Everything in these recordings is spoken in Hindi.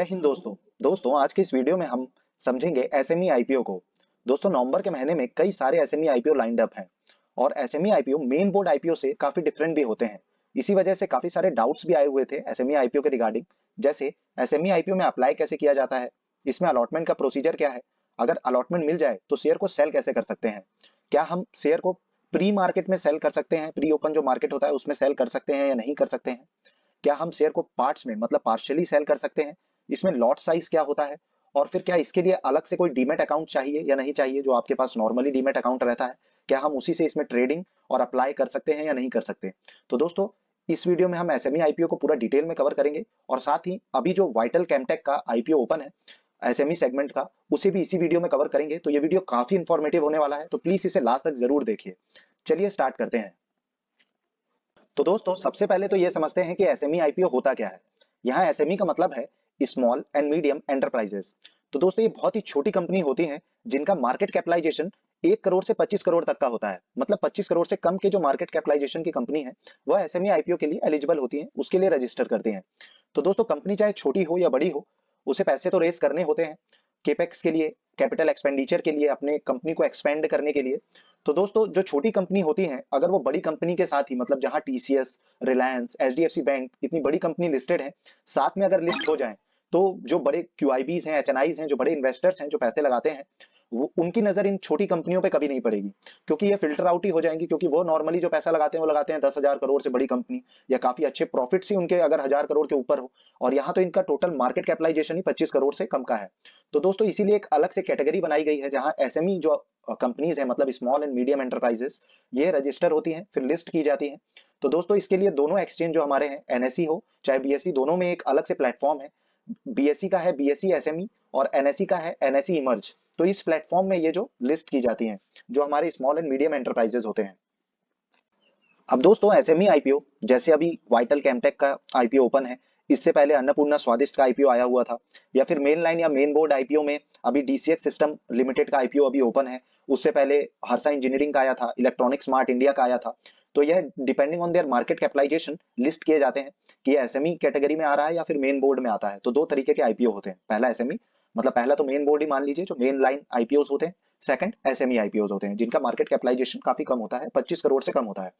जय हिंद दोस्तों आज के इस वीडियो में हम समझेंगे एसएमई आईपीओ को। दोस्तों नवंबर के महीने में कई सारे एसएमई आईपीओ लाइंड अप हैं और SME IPO main board IPO से काफी डिफरेंट भी होते हैं। इसी वजह से काफी सारे डाउट्स भी आए हुए थे एसएमई आईपीओ के रिगार्डिंग, जैसे एसएमई आईपीओ में अप्लाई कैसे किया जाता है, इसमें अलॉटमेंट का प्रोसीजर क्या है, अगर अलॉटमेंट मिल जाए तो शेयर को सेल कैसे कर सकते हैं, क्या हम शेयर को प्री मार्केट में सेल कर सकते हैं, प्री ओपन जो मार्केट होता है उसमें सेल कर सकते हैं या नहीं कर सकते हैं, क्या हम शेयर को पार्ट्स में मतलब पार्शियली सेल कर सकते हैं, इसमें लॉट साइज क्या होता है, और फिर क्या इसके लिए अलग से कोई डीमेट अकाउंट चाहिए या नहीं चाहिए, जो आपके पास नॉर्मली डीमेट अकाउंट रहता है क्या हम उसी से इसमें ट्रेडिंग और अप्लाई कर सकते हैं या नहीं कर सकते। तो दोस्तों इस वीडियो में हम एसएमई आईपीओ को पूरा डिटेल में कवर करेंगे और साथ ही अभी जो वाइटल कैमटेक का आईपीओ ओपन है एसएमई सेगमेंट का, उसे भी इसी वीडियो में कवर करेंगे। तो ये वीडियो काफी इंफॉर्मेटिव होने वाला है, तो प्लीज इसे लास्ट तक जरूर देखिए। चलिए स्टार्ट करते हैं। तो दोस्तों सबसे पहले तो ये समझते हैं कि एसएमई आईपीओ होता क्या है। यहाँ एसएमई का मतलब है स्मॉल एंड मीडियम एंटरप्राइजेस। तो दोस्तों ये बहुत ही छोटी कंपनी होती हैं जिनका मार्केट कैपिटलाइजेशन 1 करोड़ से 25 करोड़ तक का होता है। मतलब 25 करोड़ से कम के जो मार्केट कैपिटलाइजेशन की कंपनी है वह एसएमई आईपीओ के लिए एलिजिबल होती है, उसके लिए रजिस्टर करती हैं। तो दोस्तों कंपनी चाहे छोटी हो या बड़ी हो, उसे पैसे तो रेस करने होते हैं केपेक्स के लिए, कैपिटल एक्सपेंडिचर के लिए, अपने कंपनी को एक्सपेंड करने के लिए। तो दोस्तों जो छोटी कंपनी होती है अगर वो बड़ी कंपनी के साथ ही, मतलब जहां टीसीएस, रिलायंस, एचडीएफसी बैंक, इतनी बड़ी कंपनी लिस्टेड है, साथ में अगर लिस्ट हो जाए तो जो बड़े क्यूआईबीज हैं, एचएनआईज हैं, जो बड़े इन्वेस्टर्स हैं, जो पैसे लगाते हैं, वो उनकी नजर इन छोटी कंपनियों पे कभी नहीं पड़ेगी, क्योंकि ये फिल्टर आउट ही हो जाएंगी। क्योंकि वो नॉर्मली जो पैसा लगाते हैं वो लगाते हैं 10,000 करोड़ से बड़ी कंपनी, या काफी अच्छे प्रॉफिट्स ही उनके अगर 1,000 करोड़ के ऊपर हो, और यहाँ तो इनका टोटल मार्केट कैपिटलाइजेशन ही 25 करोड़ से कम का है। तो दोस्तों इसीलिए एक अलग से कैटेगरी बनाई गई है जहां एसएमई जो कंपनीज है, मतलब स्मॉल एंड मीडियम एंटरप्राइजेस, ये रजिस्टर होती हैं, फिर लिस्ट की जाती हैं। तो दोस्तों इसके लिए दोनों एक्सचेंज जो हमारे हैं, एनएसई हो चाहे बीएसई, दोनों में एक अलग से प्लेटफॉर्म है। बीएसई का है बीएसई एसएमई और एनएसई का है एनएसई इमर्ज। तो इस प्लेटफॉर्म में ये जो लिस्ट की जाती हैं जो हमारे स्मॉल एंड मीडियम एंटरप्राइजेस होते हैं। अब दोस्तों एसएमई आईपीओ, जैसे अभी वाइटल कैमटेक का आईपीओ ओपन है, इससे पहले अन्नपूर्णा स्वादिष्ट का आईपीओ आया हुआ था, या फिर मेन लाइन या मेन बोर्ड आईपीओ में अभी डीसीएक्स सिस्टम लिमिटेड का आईपीओ अभी ओपन है, उससे पहले हर्षा इंजीनियरिंग का आया था, इलेक्ट्रॉनिक स्मार्ट इंडिया का आया था। तो यह depending on their market capitalization list किए जाते हैं कि ये एसएमई कैटेगरी में आ रहा है या फिर मेन बोर्ड में आता है। तो दो तरीके के आईपीओ होते हैं, पहला एसएमई, मतलब पहला तो मेन बोर्ड ही मान लीजिए जो मेन लाइन आईपीओ होते हैं, सेकंड एसएमई आईपीओ होते हैं जिनका मार्केट कैपिटलाइजेशन काफी कम होता है, 25 करोड़ से कम होता है।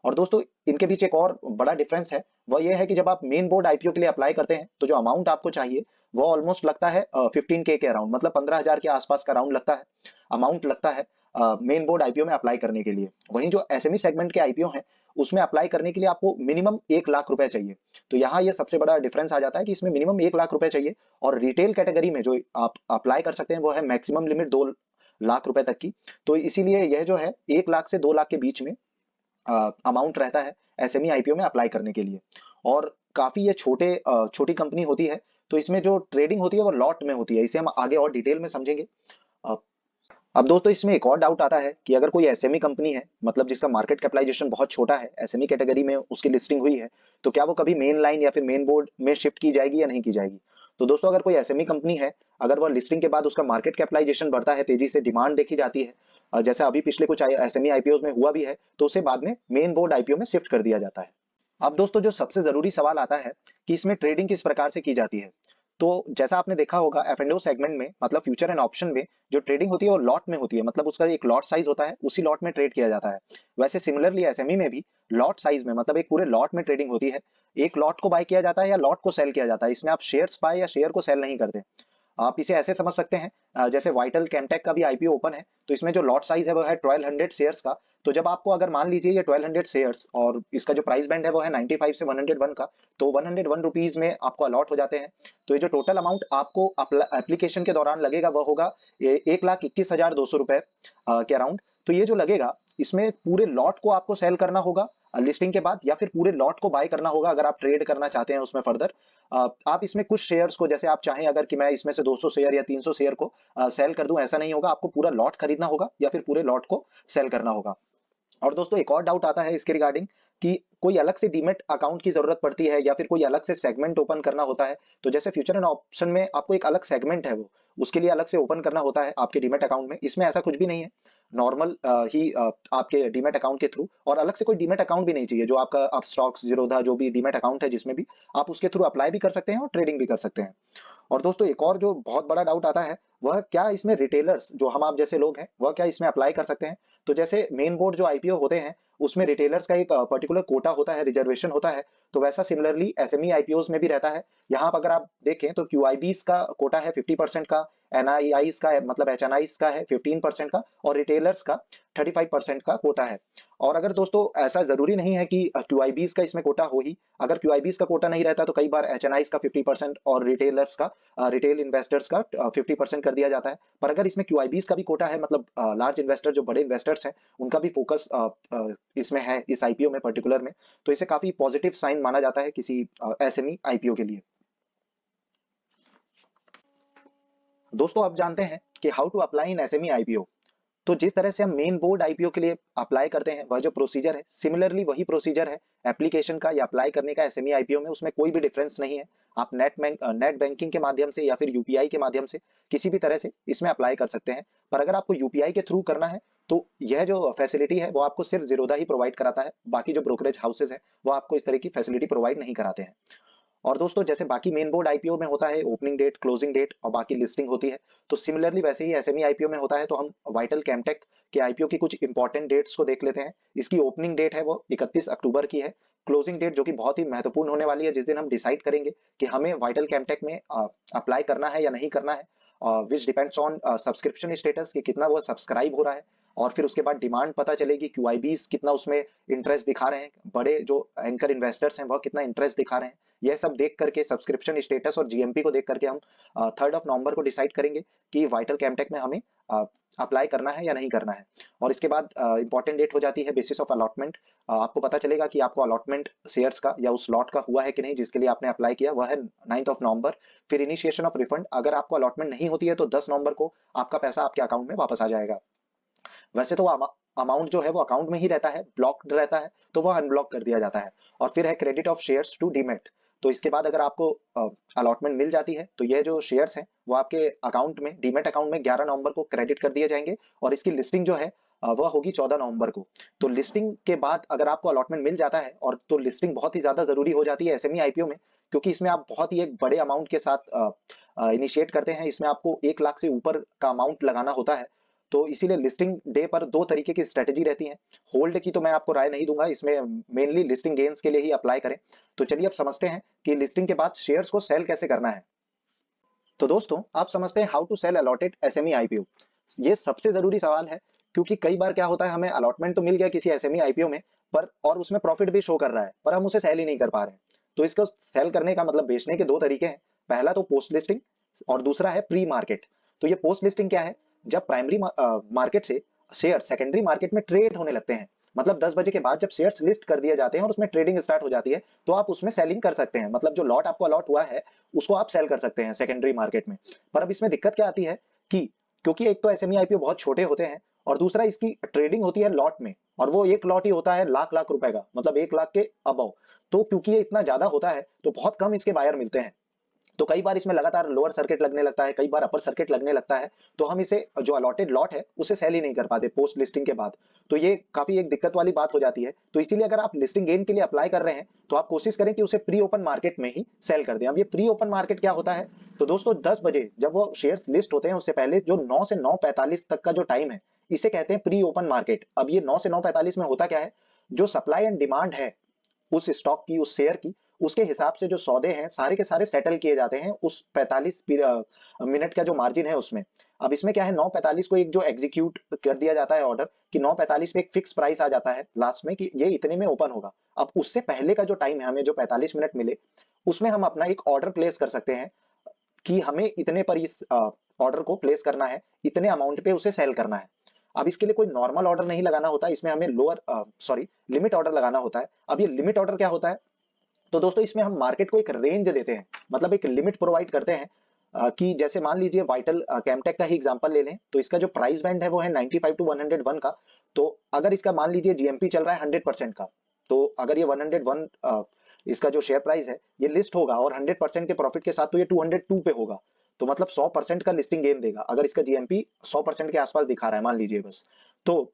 और दोस्तों इनके बीच एक और बड़ा डिफरेंस है, वह यह है कि जब आप मेन बोर्ड आईपीओ के लिए अप्लाई करते हैं तो जो अमाउंट आपको चाहिए वो ऑलमोस्ट लगता है 15K के अराउंड, मतलब 15,000 के आसपास का राउंड लगता है, अमाउंट लगता है मेन बोर्ड आईपीओ में अप्लाई करने के लिए। वहीं जो एसएमई सेगमेंट के आईपीओ हैं उसमें अप्लाई करने के लिए आपको मिनिमम 1 लाख रुपए चाहिए। तो यहाँ ये सबसे बड़ा डिफरेंस आ जाता है कि इसमें मिनिमम 1 लाख रुपए चाहिए, और रिटेल कैटेगरी में जो आप अप्लाई कर सकते हैं वो है मैक्सिमम लिमिट 2 लाख रुपए तक की। तो इसीलिए यह जो है 1 लाख से 2 लाख के बीच में अमाउंट रहता है एसएमई आईपीओ में अप्लाई करने के लिए। और काफी ये छोटी कंपनी होती है, तो इसमें जो ट्रेडिंग होती है वो लॉट में होती है, इसे हम आगे और डिटेल में समझेंगे। अब अब दोस्तों इसमें एक और डाउट आता है कि अगर कोई एसएमई कंपनी है, मतलब जिसका मार्केट कैपिटलाइजेशन बहुत छोटा है, एसएमई कैटेगरी में उसकी लिस्टिंग हुई है, तो क्या वो कभी मेन लाइन या फिर मेन बोर्ड में शिफ्ट की जाएगी या नहीं की जाएगी। तो दोस्तों अगर कोई एसएमई कंपनी है, अगर वह लिस्टिंग के बाद उसका मार्केट कैपिटलाइजेशन बढ़ता है, तेजी से डिमांड देखी जाती है, जैसा अभी पिछले कुछ एसएमई आईपीओ में हुआ भी है, तो उसे बाद में मेन बोर्ड आईपीओ में शिफ्ट कर दिया जाता है। अब दोस्तों जो सबसे जरूरी सवाल आता है कि इसमें ट्रेडिंग किस प्रकार से की जाती है। तो जैसा आपने देखा होगा एफ&ओ सेगमेंट में, मतलब फ्यूचर एंड ऑप्शन में जो ट्रेडिंग होती है वो लॉट में होती है, मतलब उसका एक लॉट साइज होता है, उसी लॉट में ट्रेड किया जाता है। वैसे सिमिलरली एसएमई में भी लॉट साइज में, मतलब एक पूरे लॉट में ट्रेडिंग होती है, एक लॉट को बाय किया जाता है या लॉट को सेल किया जाता है। इसमें आप शेयर्स बाय या शेयर को सेल नहीं करते। आप इसे ऐसे समझ सकते हैं, जैसे वाइटल कैमटेक का भी आईपीओ ओपन है, तो इसमें जो लॉट साइज है वो है 1200 शेयर्स का। तो जब आपको अगर मान लीजिए ये 1200 शेयर्स और इसका जो प्राइस बैंड है वो है 95 से 101 का, तो 101 रुपीज में आपको अलॉट हो जाते हैं। तो ये जो टोटल अमाउंट आपको एप्लीकेशन के दौरान लगेगा वह होगा 1,21,200 रुपए के अराउंड। तो ये जो लगेगा, इसमें पूरे लॉट को आपको सेल करना होगा लिस्टिंग के बाद, या फिर पूरे लॉट को बाय करना होगा अगर आप ट्रेड करना चाहते हैं उसमें फर्दर। आप इसमें कुछ शेयर्स को, जैसे आप चाहें अगर कि मैं इसमें से 200 शेयर या 300 शेयर को सेल कर दूं, ऐसा नहीं होगा, आपको पूरा लॉट खरीदना होगा या फिर पूरे लॉट को सेल करना होगा। और दोस्तों एक और डाउट आता है इसके रिगार्डिंग कि कोई अलग से डीमेट अकाउंट की जरूरत पड़ती है या फिर कोई अलग से सेगमेंट ओपन करना होता है। तो जैसे फ्यूचर एंड ऑप्शन में आपको एक अलग सेगमेंट है, वो उसके लिए अलग से ओपन करना होता है आपके डीमेट अकाउंट में, इसमें ऐसा कुछ भी नहीं है। नॉर्मल ही आपके डीमेट अकाउंट के थ्रू, और अलग से कोई डीमेट अकाउंट भी नहीं चाहिए, जो आपका आप स्टॉक्स जीरोधा जो भी डीमेट अकाउंट है जिसमें भी आप उसके थ्रू अप्लाई भी कर सकते हैं और ट्रेडिंग भी कर सकते हैं। और दोस्तों एक और जो बहुत बड़ा डाउट आता है, वह क्या इसमें रिटेलर्स जो हम आप जैसे लोग हैं, वह क्या इसमें अप्लाई कर सकते हैं? तो जैसे मेन बोर्ड जो आईपीओ होते हैं, उसमें रिटेलर्स का एक पर्टिकुलर कोटा होता है, रिजर्वेशन होता है। तो वैसा सिमिलरली एसएमई आईपीओस में भी रहता है। यहाँ पर अगर आप देखें तो क्यूआईबीस का कोटा है 50% का, एनआईआईस का मतलब एचएनआईस का है 15% का, और रिटेलर्स का 35% का कोटा है। और अगर दोस्तों ऐसा जरूरी नहीं है कि क्यूआईबीस का इसमें कोटा हो ही, अगर क्यूआईबीस का कोटा नहीं रहता तो कई बार एचएनआईस का 50% और रिटेलर्स का रिटेल इन्वेस्टर्स का 50% कर दिया जाता है। पर अगर इसमें क्यूआईबीस का भी कोटा है, मतलब लार्ज इन्वेस्टर जो बड़े इन्वेस्टर्स हैं, उनका भी फोकस इसमें है, इस आईपीओ में पर्टिकुलर में, तो इसे काफी पॉजिटिव साइन माना जाता है किसी एसएमई आईपीओ के लिए। दोस्तों आप जानते हैं कि how to apply in SME IPO. तो जिस तरह से हम मेन बोर्ड आईपीओ के लिए अप्लाई करते हैं, वह जो प्रोसीजर है, सिमिलरली वही प्रोसीजर है एप्लीकेशन का या अप्लाई करने का एसएमई आईपीओ में। उसमें कोई भी डिफरेंस नहीं है। आप नेट बैंकिंग के माध्यम से या फिर यूपीआई के माध्यम से किसी भी तरह से इसमें अप्लाई कर सकते हैं। पर अगर आपको यूपीआई के थ्रू करना है, तो यह जो फैसिलिटी है वो आपको सिर्फ जीरोधा ही प्रोवाइड कराता है। बाकी जो ब्रोकरेज हाउसेज हैं, वो आपको इस तरह की फैसिलिटी प्रोवाइड नहीं कराते हैं। और दोस्तों जैसे बाकी मेन बोर्ड आईपीओ में होता है ओपनिंग डेट, क्लोजिंग डेट और बाकी लिस्टिंग होती है, तो सिमिलरली वैसे ही एसएमई आईपीओ में होता है। तो हम वाइटल कैमटेक के आईपीओ की कुछ इंपॉर्टेंट डेट्स को देख लेते हैं। इसकी ओपनिंग डेट है वो 31 अक्टूबर की है। क्लोजिंग डेट जो कि बहुत ही महत्वपूर्ण होने वाली है, जिस दिन हम डिसाइड करेंगे कि हमें वाइटल कैमटेक में अप्लाई करना है या नहीं करना है, which depends on subscription status कि कितना वो सब्सक्राइब हो रहा है। और फिर उसके बाद डिमांड पता चलेगी, क्यूआईबीस कितना उसमें इंटरेस्ट दिखा रहे हैं, बड़े जो एंकर इन्वेस्टर्स हैं वह कितना इंटरेस्ट दिखा रहे हैं। यह सब देख करके, सब्सक्रिप्शन स्टेटस और जीएमपी को देख करके हम 3 नवंबर को डिसाइड करेंगे कि वाइटल कैमटेक में हमें अप्लाई करना है या नहीं करना है। और इसके बाद इंपॉर्टेंट डेट हो जाती है बेसिस ऑफ अलॉटमेंट। आपको पता चलेगा कि आपको अलॉटमेंट शेयर्स का या उस लॉट का हुआ है कि नहीं जिसके लिए आपने अप्लाई किया, वह है 9 नवंबर। फिर इनिशिएशन ऑफ रिफंड, अगर आपको अलॉटमेंट नहीं होती है तो 10 नवंबर को आपका पैसा आपके अकाउंट में वापस आ जाएगा। वैसे तो अमाउंट जो है वो अकाउंट में ही रहता है, ब्लॉक्ड रहता है, तो वह अनब्लॉक कर दिया जाता है। और फिर है credit of shares to demat. तो इसके बाद अगर आपको अलॉटमेंट मिल जाती है, तो ये जो शेयर्स हैं वो आपके अकाउंट में, डीमेट अकाउंट में 11 नवंबर को क्रेडिट कर दिए जाएंगे। और इसकी लिस्टिंग जो है वह होगी 14 नवंबर को। तो लिस्टिंग के बाद अगर आपको अलॉटमेंट मिल जाता है, और तो लिस्टिंग बहुत ही ज्यादा जरूरी हो जाती है एसएमई आईपीओ में, क्योंकि इसमें आप बहुत ही एक बड़े अमाउंट के साथ इनिशिएट करते हैं। इसमें आपको 1 लाख से ऊपर का अमाउंट लगाना होता है। तो इसीलिए लिस्टिंग डे पर 2 तरीके की स्ट्रेटेजी रहती है। होल्ड की तो मैं आपको राय नहीं दूंगा, इसमें मेनली लिस्टिंग गेन्स के लिए ही अप्लाई करें। तो चलिए अब समझते हैं कि लिस्टिंग के बाद शेयर्स को सेल कैसे करना है। तो दोस्तों आप समझते हैं how to sell allotted SME IPO. ये सबसे जरूरी सवाल है, क्योंकि कई बार क्या होता है, हमें अलॉटमेंट तो मिल गया किसी एसएमई आईपीओ में, पर और उसमें प्रॉफिट भी शो कर रहा है, पर हम उसे सेल ही नहीं कर पा रहे हैं। तो इसको सेल करने का मतलब बेचने के 2 तरीके हैं। पहला तो पोस्ट लिस्टिंग और दूसरा है प्री मार्केट। तो ये पोस्ट लिस्टिंग क्या है? जब प्राइमरी मार्केट से शेयर सेकेंडरी मार्केट में ट्रेड होने लगते हैं, मतलब 10 बजे के बाद जब शेयर्स लिस्ट कर दिए जाते हैं और उसमें ट्रेडिंग स्टार्ट हो जाती है, तो आप उसमें सेलिंग कर सकते हैं। मतलब जो लॉट आपको अलॉट हुआ है, उसको आप सेल कर सकते हैं सेकेंडरी मार्केट में। पर अब इसमें दिक्कत क्या आती है कि क्योंकि एक तो एसएमई आईपीओ बहुत छोटे होते हैं, और दूसरा इसकी ट्रेडिंग होती है लॉट में, और वो एक लॉट ही होता है लाख लाख रुपए का, मतलब 1 लाख के अबव। तो क्योंकि ये इतना ज्यादा होता है, तो बहुत कम इसके बायर मिलते हैं। तो कई बार इसमें लगातार लोअर सर्किट लगने लगता है, कई बार अपर सर्किट लगने लगता है। तो हम इसे जो अलॉटेड लॉट है उसे सेल ही नहीं कर पाते पोस्ट लिस्टिंग के बाद। तो ये काफी एक दिक्कत वाली बात हो जाती है। तो इसीलिए अगर आप लिस्टिंग गेन के लिए अप्लाई कर रहे हैं, तो आप कोशिश करें कि उसे प्री ओपन मार्केट में ही सेल कर दें। अब ये प्री ओपन मार्केट क्या होता है? तो दोस्तों 10 बजे जब वो शेयर्स लिस्ट होते हैं, उससे पहले जो 9 से 9:45 तक का जो टाइम है, इसे कहते हैं प्री ओपन मार्केट। अब ये 9 से 9:45 में होता क्या है, जो सप्लाई एंड डिमांड है उस स्टॉक की, उस शेयर की, उसके हिसाब से जो सौदे हैं सारे के सारे सेटल किए जाते हैं उस 45 मिनट का जो मार्जिन है उसमें। अब इसमें क्या है, 9:45 को एक जो एग्जीक्यूट कर दिया जाता है ऑर्डर, कि 9:45 पे एक फिक्स प्राइस आ जाता है लास्ट में कि ये इतने में ओपन होगा। अब उससे पहले का जो टाइम है, हमें जो 45 मिनट मिले, उसमें हम अपना एक ऑर्डर प्लेस कर सकते हैं कि हमें इतने पर इस ऑर्डर को प्लेस करना है, इतने अमाउंट पे उसे सेल करना है। अब इसके लिए कोई नॉर्मल ऑर्डर नहीं लगाना होता, इसमें हमें लिमिट ऑर्डर लगाना होता है। अब ये लिमिट ऑर्डर क्या होता है? तो दोस्तों इसमें हम मार्केट को एक रेंज देते हैं, मतलब एक लिमिट प्रोवाइड करते हैं। कि जैसे मान लीजिए वाइटल कैमटेक का ही एग्जांपल ले लें, तो इसका जो प्राइस बैंड है वो है 95 टू 101 का। तो अगर इसका मान लीजिए जीएमपी चल रहा है 100% का, तो अगर ये 101 इसका जो शेयर प्राइस है ये लिस्ट होगा, और 100% के प्रॉफिट के साथ तो ये 202 पे होगा। तो मतलब 100% का लिस्टिंग गेन देगा अगर इसका जीएमपी 100% के आसपास दिखा रहा है, मान लीजिए बस। तो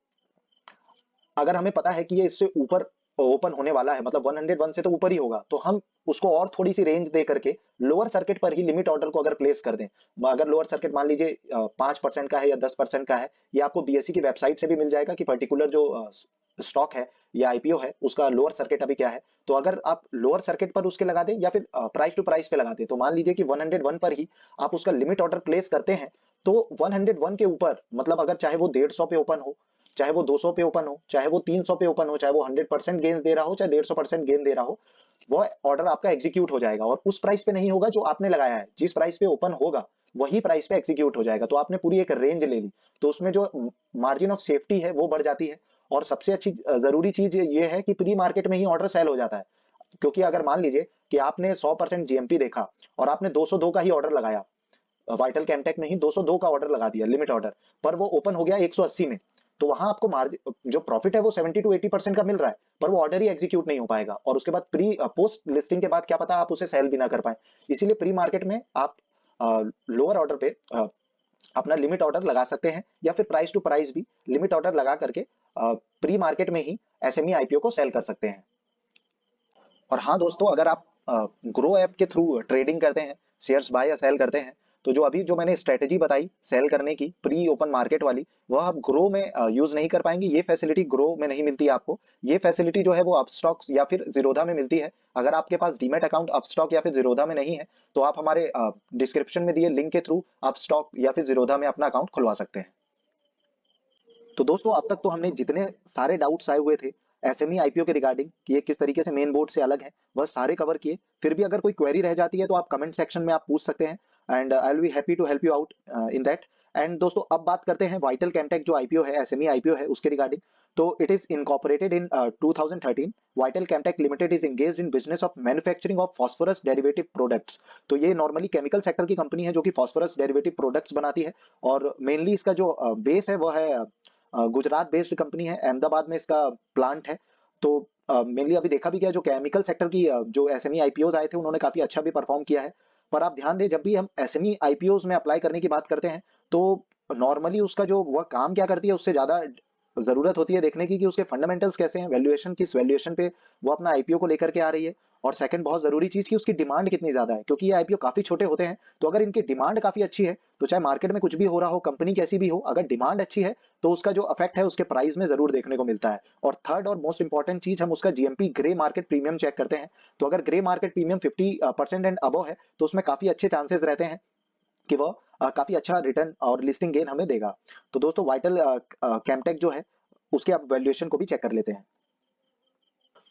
अगर हमें पता है कि ये इससे ऊपर ओपन होने वाला है, मतलब 101 से तो ऊपर ही होगा, तो हम उसको और थोड़ी सी रेंज दे करके लोअर सर्किट पर ही लिमिट ऑर्डर को अगर प्लेस कर दें, अगर लोअर सर्किट मान लीजिए 5% का है या 10% का है, ये आपको बीएसई की वेबसाइट से भी मिल जाएगा कि पर्टिकुलर जो स्टॉक है या आईपीओ है उसका लोअर सर्किट अभी क्या है। तो अगर आप लोअर सर्किट पर उसके लगा दें या फिर प्राइस टू प्राइस पे लगा दें, तो मान लीजिए कि 101 पर ही आप उसका लिमिट ऑर्डर प्लेस करते हैं, तो 101 के ऊपर, मतलब अगर चाहे वो 150 पे ओपन हो, चाहे वो 200 पे ओपन हो, चाहे वो 300 पे ओपन हो, चाहे वो 100% गेन दे रहा हो, चाहे 150% गेन दे रहा हो, वो ऑर्डर आपका एग्जीक्यूट हो जाएगा और उस प्राइस पे नहीं होगा जो आपने लगाया है। जिस प्राइस पे ओपन होगा वही प्राइस पे एग्जीक्यूट हो जाएगा। तो आपने पूरी एक रेंज ले ली, तो उसमें जो मार्जिन ऑफ सेफ्टी है वो बढ़ जाती है। और सबसे अच्छी जरूरी चीज ये है कि प्री मार्केट में ही ऑर्डर सेल हो जाता है, क्योंकि अगर मान लीजिए कि आपने 100% जीएमपी देखा और आपने 202 का ही ऑर्डर लगाया, वाइटल कैमटेक में ही 202 का ऑर्डर लगा दिया लिमिट ऑर्डर, पर वो ओपन हो गया 180 में, तो वहां आपको मार्जिन जो प्रॉफिट है वो 70 टू 80% का मिल रहा है, पर वो ऑर्डर ही एग्जीक्यूट नहीं हो पाएगा और उसके बाद प्री पोस्ट लिस्टिंग के बाद क्या पता आप उसे सेल भी ना कर पाए। इसीलिए प्री मार्केट में आप लोअर ऑर्डर पे अपना लिमिट ऑर्डर लगा सकते हैं या फिर प्राइस टू प्राइस भी लिमिट ऑर्डर लगा करके प्री मार्केट में ही एसएमई आईपीओ को सेल कर सकते हैं। और हाँ दोस्तों, अगर आप ग्रो ऐप के थ्रू ट्रेडिंग करते हैं, शेयर्स बाय या सेल करते हैं, तो जो मैंने स्ट्रेटेजी बताई सेल करने की प्री ओपन मार्केट वाली, वह आप ग्रो में यूज नहीं कर पाएंगे। ये फैसिलिटी ग्रो में नहीं मिलती है आपको। ये फैसिलिटी जो है वो अपस्टॉक या फिर जीरोधा में मिलती है। अगर आपके पास डीमैट अकाउंट अपस्टॉक या फिर जीरोधा में नहीं है, तो आप हमारे डिस्क्रिप्शन में दिए लिंक के थ्रू अपस्टॉक या फिर जीरोधा में अपना अकाउंट खुलवा सकते हैं। तो दोस्तों, अब तक तो हमने जितने सारे डाउट्स आए हुए थे एसएमई आईपीओ के रिगार्डिंग कि ये किस तरीके से मेन बोर्ड से अलग है, वह सारे कवर किए। फिर भी अगर कोई क्वेरी रह जाती है तो आप कमेंट सेक्शन में आप पूछ सकते हैं, and I will be happy to help you out in that. And दोस्तों, अब बात करते हैं वाइटल कैमटेक जो आईपीओ है, एसएमई आईपीओ है, उसके रिगार्डिंग। तो it is incorporated in 2013। Vital Chemtech Limited is engaged in business of manufacturing of phosphorus derivative products. तो ये नॉर्मली केमिकल सेक्टर की कंपनी है जो कि फास्फोरस डेरिवेटिव प्रोडक्ट्स बनाती है, और मेनली इसका जो बेस है वह है गुजरात बेस्ड कंपनी है, अहमदाबाद में इसका प्लांट है। तो मेनली अभी देखा भी गया जो केमिकल सेक्टर की जो एसएमई आईपीओज आए थे उन्होंने काफी अच्छा भी परफॉर्म किया है। पर आप ध्यान दें, जब भी हम एसएमई आईपीओज में अप्लाई करने की बात करते हैं, तो नॉर्मली उसका जो वह काम क्या करती है उससे ज्यादा जरूरत होती है देखने की कि उसके फंडामेंटल्स कैसे हैं, वैल्यूएशन किस वैल्यूएशन पे वो अपना आईपीओ को लेकर के आ रही है। और सेकंड बहुत जरूरी चीज कि उसकी डिमांड कितनी ज्यादा है, क्योंकि ये आईपीओ काफी छोटे होते हैं। तो अगर इनकी डिमांड काफी अच्छी है, तो चाहे मार्केट में कुछ भी हो रहा हो, कंपनी कैसी भी हो, अगर डिमांड अच्छी है तो उसका जो इफेक्ट है उसके प्राइस में जरूर देखने को मिलता है। और थर्ड और मोस्ट इंपॉर्टेंट चीज, हम उसका GMP grey market premium check करते हैं। तो अगर grey market premium 50% and above है, तो उसमें काफी अच्छे चांसेस रहते हैं कि वह काफी अच्छा रिटर्न और लिस्टिंग गेन हमें देगा। तो दोस्तों, वाइटल कैमटेक जो है उसके आप वैल्यूएशन को भी चेक कर लेते हैं।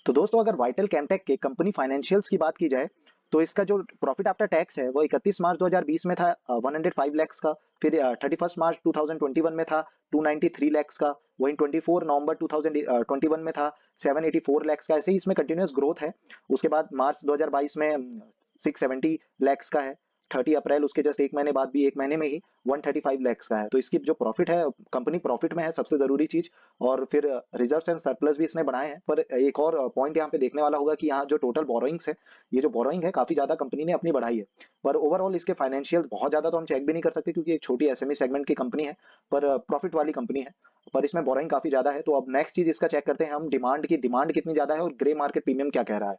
तो दोस्तों, अगर वाइटल कैमटेक के कंपनी फाइनेंशियल्स की बात की जाए, तो इसका जो प्रॉफिट आफ्टर टैक्स है वो 31 मार्च 2020 में था 105 लैक्स का। फिर 31 मार्च 2021 में था 293 लैक्स का। वहीं 24 नवंबर 2021 में था 784 लैक्स का। ऐसे ही इसमें कंटिन्यूअस ग्रोथ है। उसके बाद मार्च 2022 में 670 लैक्स का है। 30 अप्रैल उसके जस्ट एक महीने बाद भी, एक महीने में ही 135 लैक्स का है। तो इसकी जो प्रॉफिट है, कंपनी प्रॉफिट में है, सबसे जरूरी चीज। और फिर रिजर्व्स एंड सरप्लस भी इसने बनाए हैं। पर एक और पॉइंट यहाँ पे देखने वाला होगा कि यहाँ जो टोटल बोरोइंग्स है, ये जो बोरोइंग है काफी ज्यादा कंपनी ने अपनी बढ़ाई है। पर ओवरऑल इसके फाइनेंशियल बहुत ज्यादा तो हम चेक भी नहीं कर सकते, क्योंकि एक छोटी एसएमई सेगमेंट की कंपनी है, पर प्रॉफिट वाली कंपनी है। पर इसमें बोरोइंग काफी ज्यादा है। तो अब नेक्स्ट चीज इसका चेक करते हैं हम, डिमांड कितनी ज्यादा है और ग्रे मार्केट प्रीमियम क्या कह रहा है।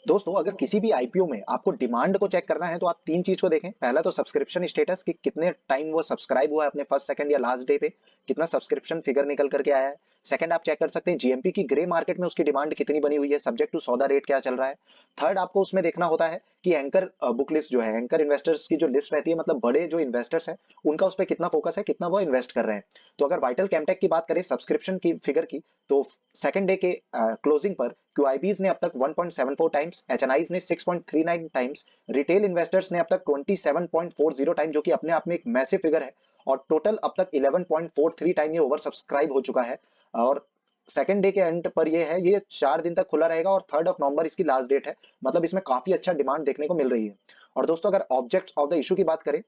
दोस्तों, अगर किसी भी आईपीओ में आपको डिमांड को चेक करना है, तो आप तीन चीज को देखें। पहला तो सब्सक्रिप्शन स्टेटस, कि कितने टाइम वो सब्सक्राइब हुआ है अपने फर्स्ट सेकंड या लास्ट डे पे, कितना सब्सक्रिप्शन फिगर निकल करके आया है। सेकंड, आप चेक कर सकते हैं जीएमपी की ग्रे मार्केट में उसकी डिमांड कितनी बनी हुई है, सब्जेक्ट टू सौदा रेट क्या चल रहा है। थर्ड, आपको उसमें देखना होता है कि एंकर बुक लिस्ट जो है, एंकर इन्वेस्टर्स की जो लिस्ट रहती है, मतलब बड़े जो इन्वेस्टर्स हैं उनका उस पर कितना फोकस है, कितना वो इन्वेस्ट कर रहे हैं। तो अगर वाइटल कैमटेक की बात करें सब्सक्रिप्शन की फिगर की, तो सेकंड डे के क्लोजिंग पर क्यूआईबीज ने अब तक 1.74 टाइम्स, एचएनआईज ने 6.39 टाइम्स, रिटेल इन्वेस्टर्स ने अब तक 27.40 टाइम, जो कि अपने आप में एक मैसिव फिगर है। और टोटल अब तक 11.43 टाइम ये ओवर सब्सक्राइब हो चुका है। और सेकंड डे के एंड पर ये 4 दिन तक खुला रहेगा और 3rd ऑफ नवंबर इसकी लास्ट डेट है। मतलब इसमें काफी अच्छा डिमांड देखने को मिल रही है। और दोस्तों, अगर ऑब्जेक्ट्स ऑफ द इशू की बात करें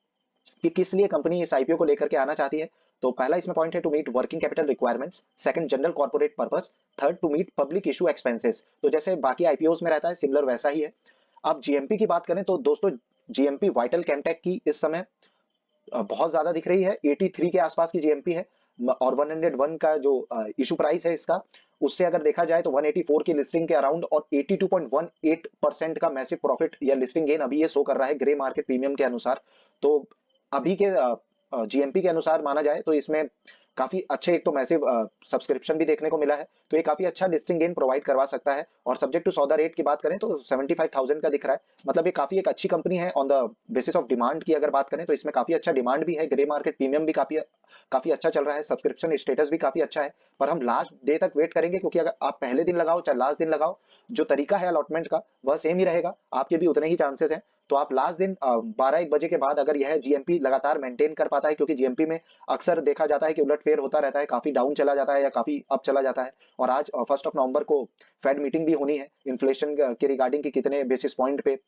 कि किस लिए कंपनी इस आईपीओ को लेकर के आना चाहती है, तो पहला इसमें पॉइंट है to meet working capital requirements, second general corporate purpose, third to meet public issue expenses. तो जैसे बाकी आईपीओस में रहता है, सिमिलर वैसा ही है। अब जीएमपी की बात करें तो दोस्तों, जीएमपी वाइटल कैमटेक की इस समय बहुत ज्यादा दिख रही है, 83 के आसपास की जीएमपी है। और 101 का जो इशू प्राइस है इसका, उससे अगर देखा जाए तो 184 की लिस्टिंग के अराउंड और 82.18% का मैसिव प्रॉफिट या लिस्टिंग गेन अभी ये शो कर रहा है ग्रे मार्केट प्रीमियम के अनुसार। तो अभी के जीएमपी के अनुसार माना जाए तो इसमें काफी अच्छे एक तो मैसिव सब्सक्रिप्शन भी देखने को मिला है, तो ये काफी अच्छा लिस्टिंग गेन प्रोवाइड करवा सकता है। और सब्जेक्ट टू सौदा रेट की बात करें तो 75,000 का दिख रहा है, मतलब ये काफी एक अच्छी कंपनी है। On the basis of demand की अगर बात करें तो इसमें काफी अच्छा डिमांड भी है, ग्रे मार्केट प्रीमियम भी काफी काफी अच्छा चल रहा है, सब्सक्रिप्शन स्टेटस भी काफी अच्छा है। पर हम लास्ट डे तक वेट करेंगे, क्योंकि अगर आप पहले दिन लगाओ चाहे लास्ट दिन लगाओ, जो तरीका है अलॉटमेंट का वह सेम ही रहेगा, आपके भी उतने ही चांसेस हैं। तो आप लास्ट दिन 12-1 बजे के बाद अगर यह जीएमपी लगातार मेंटेन कर पाता है, क्योंकि जीएमपी में अक्सर देखा जाता है कि उलटफेर होता रहता है, काफी डाउन चला जाता है या काफी अप चला जाता है। और आज 1 नवंबर को फेड मीटिंग भी होनी है इन्फ्लेशन के रिगार्डिंग की कितने बेसिस पॉइंट पे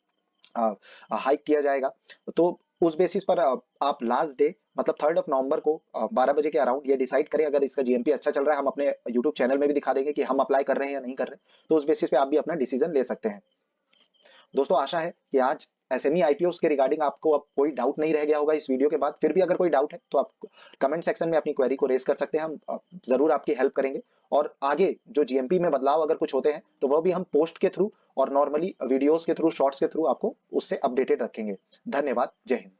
हाइक किया जाएगा। तो उस बेसिस पर आप लास्ट डे मतलब 3 नवंबर को 12 बजे के अराउंड ये डिसाइड करें। अगर इसका जीएमपी अच्छा चल रहा है, हम अपने यूट्यूब चैनल में भी दिखा देंगे कि हम अप्लाई कर रहे हैं या नहीं कर रहे, तो उस बेसिस पे आप भी अपना डिसीजन ले सकते हैं। दोस्तों आशा है कि आज एसएमई आईपीओ के रिगार्डिंग आपको अब कोई डाउट नहीं रह गया होगा इस वीडियो के बाद। फिर भी अगर कोई डाउट है तो आप कमेंट सेक्शन में अपनी क्वेरी को रेज कर सकते हैं, हम जरूर आपकी हेल्प करेंगे। और आगे जो जीएमपी में बदलाव अगर कुछ होते हैं तो वह भी हम पोस्ट के थ्रू और नॉर्मली वीडियोस के थ्रू, शॉर्ट्स के थ्रू आपको उससे अपडेटेड रखेंगे। धन्यवाद, जय हिंद।